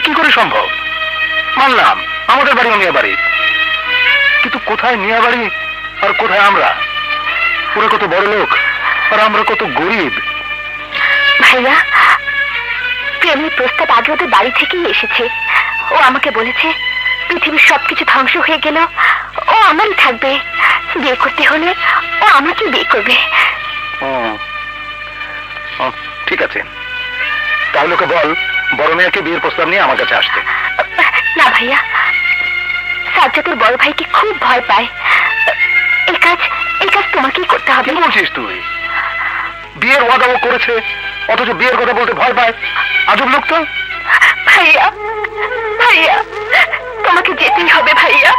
কি করে সম্ভব? মানলাম আমাদের বাড়ি মিয়া বাড়ি, কিন্তু কোথায় মিয়া বাড়ি আর কোথায় আমরা? ওরা কত বড় লোক আর আমরা কত গরিব। ভাইয়া, প্রেমের প্রস্তাব আগে ওদের বাড়ি থেকেই এসেছে। ও আমাকে বলেছে পৃথিবীর সবকিছু ধ্বংস হয়ে গেল ও আমারই থাকবে, বিয়ে করতে হলে ও আমাকে বিয়ে করবে। ঠিক আছে, তাহলে ওকে বল বড় মেয়েকে বিয়ের প্রস্তাব নিয়ে আমার কাছে আসতে। না ভাইয়া, সাজ্জাদের বড় ভাইকে খুব ভয় পায়। এই কাজ তোমাকেই করতে হবে। কি বলছিস তুই? বিয়ের ওয়াদা ও করেছে, অথচ বিয়ের কথা বলতে ভয় পায়। আজব লোক তো। ভাইয়া ভাইয়া, তোমাকে যেতেই হবে ভাইয়া,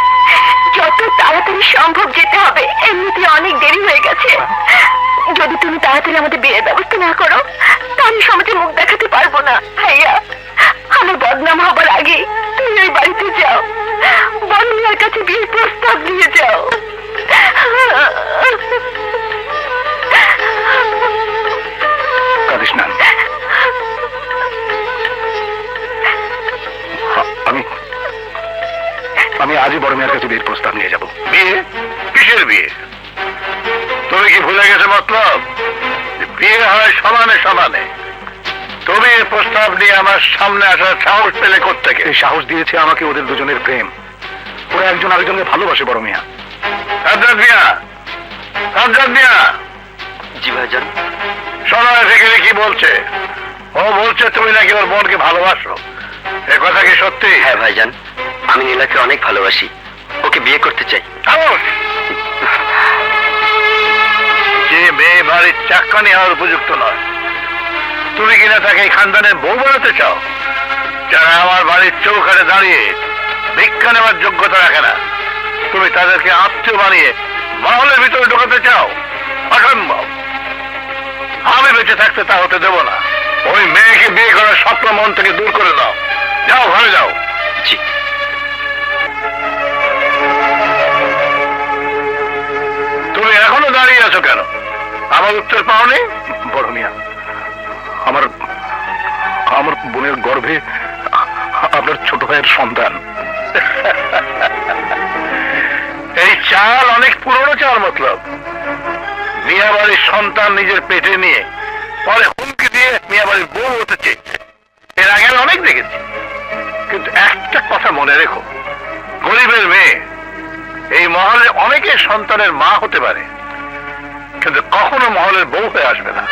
যত তাড়াতাড়ি সম্ভব যেতে হবে। এমনিতে অনেক দেরি হয়ে গেছে। যদি তুমি তাড়াতাড়ি আমাদের বিয়ের ব্যবস্থা না করো তাহলে সমাজে মুখ দেখাতে পারবো না। ভাইয়া, আমার বদনাম হবার আগে তুমি ওই বাড়িতে যাও, বড় মেয়ের কাছে বিয়ের প্রস্তাব নিয়ে যাও। কাঁদিস না। আমি আজই বড় মেয়ের কাছে বিয়ের প্রস্তাব নিয়ে যাব। বিয়ে? কিসের বিয়ে? তুমি কি ভুলে গেছো মতলব? বিয়ে হয় সমানে সমানে। তুমি এই প্রস্তাব নিয়ে আমার সামনে আসার সাহস পেলে কোত্থেকে? এই সাহস দিয়েছে আমাকে ওদের দুজনের প্রেম। ওরা একজন আরেকজনকে ভালোবাসে বড় মিয়া। সাজ্জাদ মিয়া, সাজ্জাদ মিয়া। জি ভাইজান। শোনো এখানে কি বলছে? ও বলছে তুমি নাকি ওর বোনকে ভালোবাসো। এ কথা কি সত্যি? হ্যাঁ ভাইজান, আমি নীলাকে অনেক ভালোবাসি, ওকে বিয়ে করতে চাই। যে মেয়ে বাড়ির চাকরানি হওয়ার উপযুক্ত নয়, তুমি কিনা তাকে খানদানের বউ বানাতে চাও? যারা আমার বাড়ির চৌকাঠে দাঁড়িয়ে ভিক্ষা নেওয়ার যোগ্যতা রাখে না, তুমি তাদেরকে আত্মীয় বানিয়ে মহলের ভিতরে ঢোকাতে চাও? অসম্ভব। আমি বেঁচে থাকতে তা হতে দেব না। ওই মেয়েকে বিয়ে করার স্বপ্ন মন থেকে দূর করে দাও। যাও, ঘরে যাও। জি। তুমি এখনো দাঁড়িয়ে আছো কেন? আমার উত্তর পাওনি? বড় মিয়া, আমার বোনের গর্ভে আপনার ছোট ভাইয়ের সন্তান। এই চাল অনেক পুরনো চাল মতলব। মিয়া বাড়ির সন্তান নিজের পেটে নিয়ে পরে হুমকি দিয়ে মিয়া বাড়ির বউ হতে চেয়েছে। এর আগে আমি অনেক দেখেছি। কিন্তু একটা কথা মনে রেখো, গরিবের মেয়ে এই মহলে অনেকের সন্তানের মা হতে পারে, কিন্তু কখনো মহলের বউ হয়ে আসবে না।